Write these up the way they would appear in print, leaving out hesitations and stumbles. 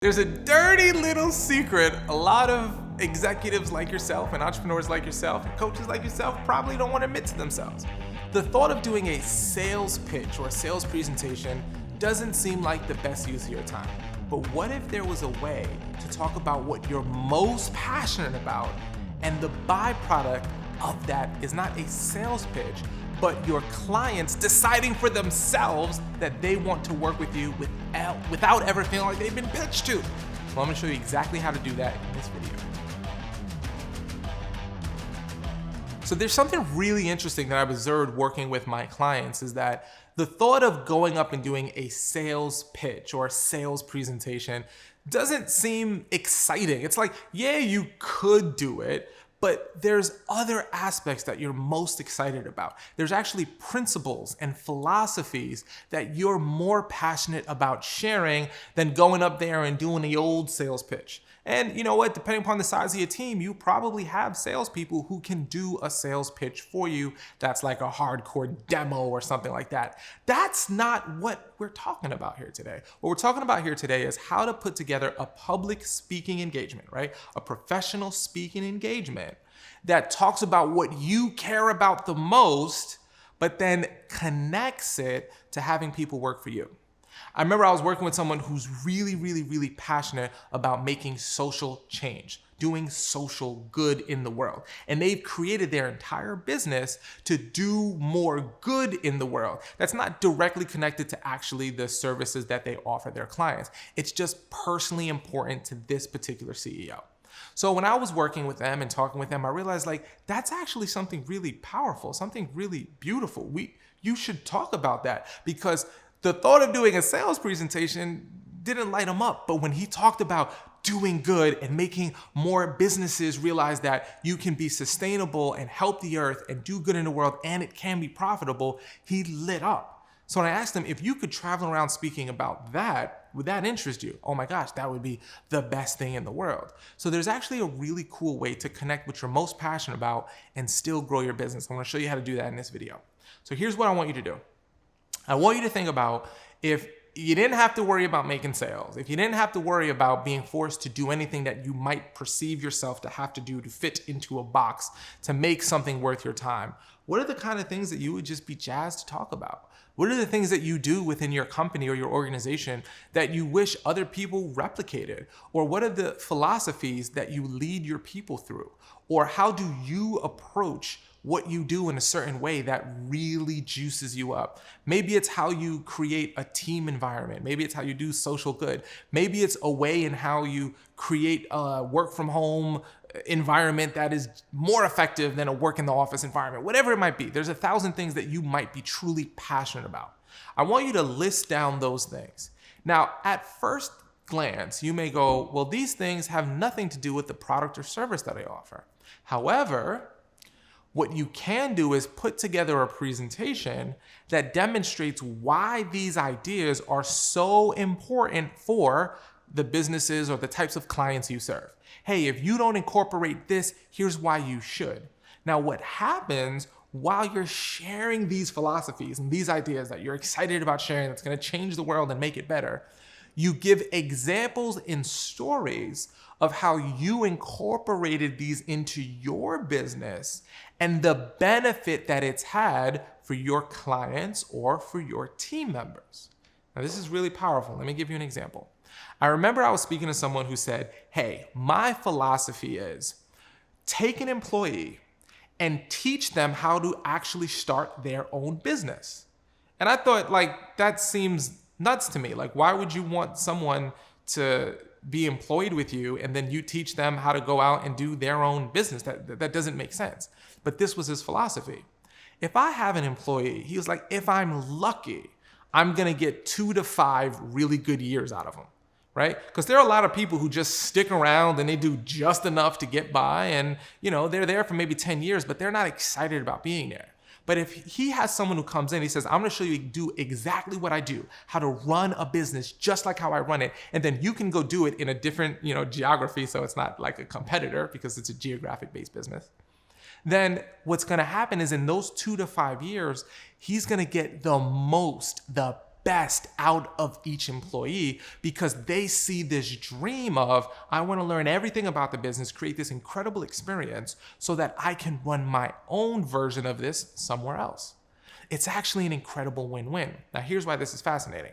There's a dirty little secret a lot of executives like yourself and entrepreneurs like yourself and coaches like yourself probably don't want to admit to themselves. The thought of doing a sales pitch or a sales presentation doesn't seem like the best use of your time. But what if there was a way to talk about what you're most passionate about, and the byproduct of that is not a sales pitch, but your clients deciding for themselves that they want to work with you without ever feeling like they've been pitched to? Well, I'm gonna show you exactly how to do that in this video. So there's something really interesting that I've observed working with my clients is that the thought of going up and doing a sales pitch or a sales presentation doesn't seem exciting. It's like, yeah, you could do it, but there's other aspects that you're most excited about. There's actually principles and philosophies that you're more passionate about sharing than going up there and doing the old sales pitch. And you know what, depending upon the size of your team, you probably have salespeople who can do a sales pitch for you that's like a hardcore demo or something like that. That's not what we're talking about here today. What we're talking about here today is how to put together a public speaking engagement, right? A professional speaking engagement that talks about what you care about the most, but then connects it to having people work for you. I remember I was working with someone who's really passionate about making social change, doing social good in the world. And they've created their entire business to do more good in the world. That's not directly connected to actually the services that they offer their clients. It's just personally important to this particular CEO. So when I was working with them and talking with them, I realized that's actually something really powerful, something really beautiful. You should talk about that, because the thought of doing a sales presentation didn't light him up. But when he talked about doing good and making more businesses realize that you can be sustainable and help the earth and do good in the world and it can be profitable, he lit up. So when I asked him, if you could travel around speaking about that, would that interest you? Oh my gosh, that would be the best thing in the world. So there's actually a really cool way to connect what you're most passionate about and still grow your business. I'm gonna show you how to do that in this video. So here's what I want you to do. I want you to think about, if you didn't have to worry about making sales, if you didn't have to worry about being forced to do anything that you might perceive yourself to have to do to fit into a box to make something worth your time, what are the kind of things that you would just be jazzed to talk about? What are the things that you do within your company or your organization that you wish other people replicated? Or what are the philosophies that you lead your people through? Or how do you approach what you do in a certain way that really juices you up? Maybe it's how you create a team environment. Maybe it's how you do social good. Maybe it's a way in how you create a work from home environment that is more effective than a work in the office environment. Whatever it might be, there's 1,000 things that you might be truly passionate about. I want you to list down those things. Now, at first glance, you may go, well, these things have nothing to do with the product or service that I offer. However, what you can do is put together a presentation that demonstrates why these ideas are so important for the businesses or the types of clients you serve. Hey, if you don't incorporate this, here's why you should. Now, what happens while you're sharing these philosophies and these ideas that you're excited about sharing that's going to change the world and make it better, you give examples in stories of how you incorporated these into your business and the benefit that it's had for your clients or for your team members. Now, this is really powerful. Let me give you an example. I remember I was speaking to someone who said, hey, my philosophy is take an employee and teach them how to actually start their own business. And I thought, that seems nuts to me. Why would you want someone to be employed with you and then you teach them how to go out and do their own business? That doesn't make sense. But this was his philosophy. If I have an employee, he was like, if I'm lucky, I'm gonna get 2 to 5 really good years out of them, right? Because there are a lot of people who just stick around and they do just enough to get by, and they're there for maybe 10 years, but they're not excited about being there. But if he has someone who comes in, he says, I'm gonna show you do exactly what I do, how to run a business just like how I run it, and then you can go do it in a different geography, so it's not like a competitor because it's a geographic-based business. Then what's gonna happen is in those 2 to 5 years, he's gonna get the best out of each employee because they see this dream of, I want to learn everything about the business, create this incredible experience so that I can run my own version of this somewhere else. It's actually an incredible win-win. Now, here's why this is fascinating.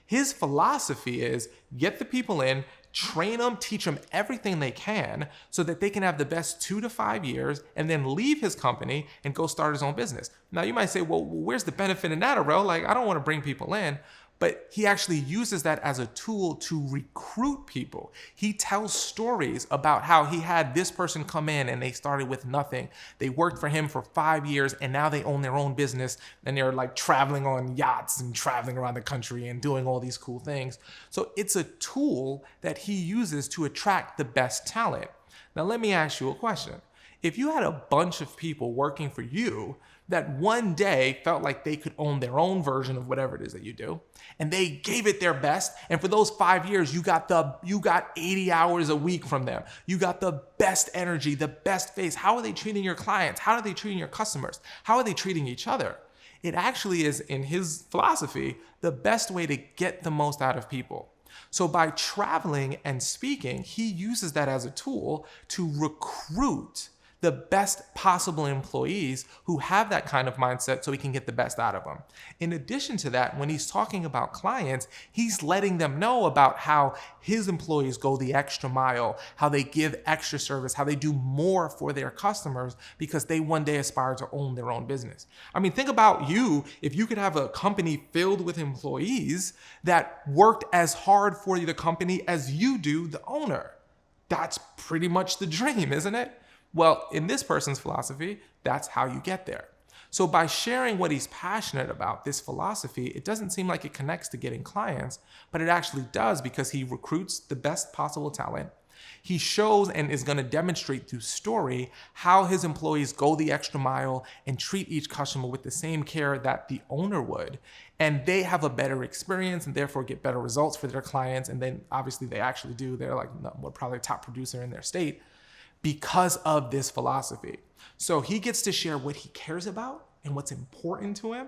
His philosophy is get the people in, train them, teach them everything they can so that they can have the best 2 to 5 years and then leave his company and go start his own business. Now, you might say, well, where's the benefit in that, Arel? Like, I don't want to bring people in. But he actually uses that as a tool to recruit people. He tells stories about how he had this person come in and they started with nothing. They worked for him for 5 years and now they own their own business and they're like traveling on yachts and traveling around the country and doing all these cool things. So it's a tool that he uses to attract the best talent. Now, let me ask you a question. If you had a bunch of people working for you that one day felt like they could own their own version of whatever it is that you do, and they gave it their best, and for those 5 years, you got 80 hours a week from them. You got the best energy, the best face. How are they treating your clients? How are they treating your customers? How are they treating each other? It actually is, in his philosophy, the best way to get the most out of people. So by traveling and speaking, he uses that as a tool to recruit the best possible employees who have that kind of mindset so he can get the best out of them. In addition to that, when he's talking about clients, he's letting them know about how his employees go the extra mile, how they give extra service, how they do more for their customers because they one day aspire to own their own business. I mean, think about you if you could have a company filled with employees that worked as hard for the company as you do, the owner. That's pretty much the dream, isn't it? Well, in this person's philosophy, that's how you get there. So by sharing what he's passionate about, this philosophy, it doesn't seem like it connects to getting clients, but it actually does because he recruits the best possible talent. He shows and is going to demonstrate through story how his employees go the extra mile and treat each customer with the same care that the owner would. And they have a better experience and therefore get better results for their clients. And then obviously they actually do. They're like probably a top producer in their state because of this philosophy. So he gets to share what he cares about and what's important to him.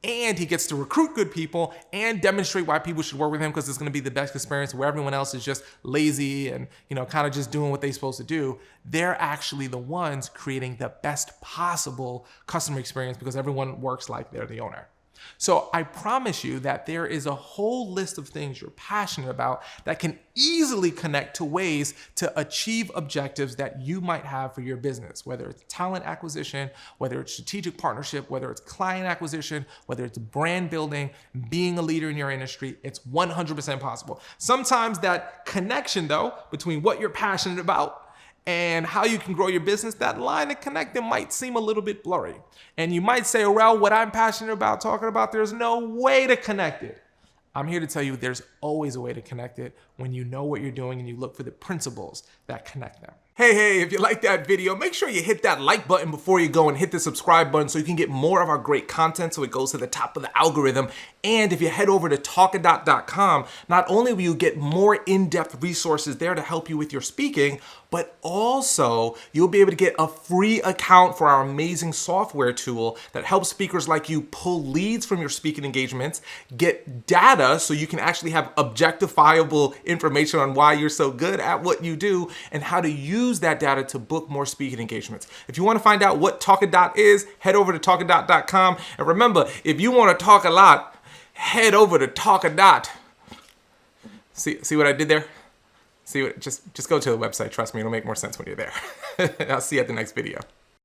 And he gets to recruit good people and demonstrate why people should work with him because it's going to be the best experience where everyone else is just lazy and, kind of just doing what they're supposed to do. They're actually the ones creating the best possible customer experience because everyone works like they're the owner. So I promise you that there is a whole list of things you're passionate about that can easily connect to ways to achieve objectives that you might have for your business, whether it's talent acquisition, whether it's strategic partnership, whether it's client acquisition, whether it's brand building, being a leader in your industry. It's 100% possible. Sometimes that connection, though, between what you're passionate about and how you can grow your business, that line of connecting might seem a little bit blurry. And you might say, Arel, what I'm passionate about, talking about, there's no way to connect it. I'm here to tell you there's always a way to connect it when you know what you're doing and you look for the principles that connect them. Hey, if you like that video, make sure you hit that like button before you go and hit the subscribe button so you can get more of our great content so it goes to the top of the algorithm. And if you head over to Talkadot.com, not only will you get more in-depth resources there to help you with your speaking, but also you'll be able to get a free account for our amazing software tool that helps speakers like you pull leads from your speaking engagements, get data so you can actually have objectifiable information on why you're so good at what you do and how to use that data to book more speaking engagements. If you want to find out what Talkadot is, head over to Talkadot.com. And remember, if you want to talk a lot, head over to Talkadot. See what I did there? Just go to the website. Trust me, it'll make more sense when you're there. I'll see you at the next video.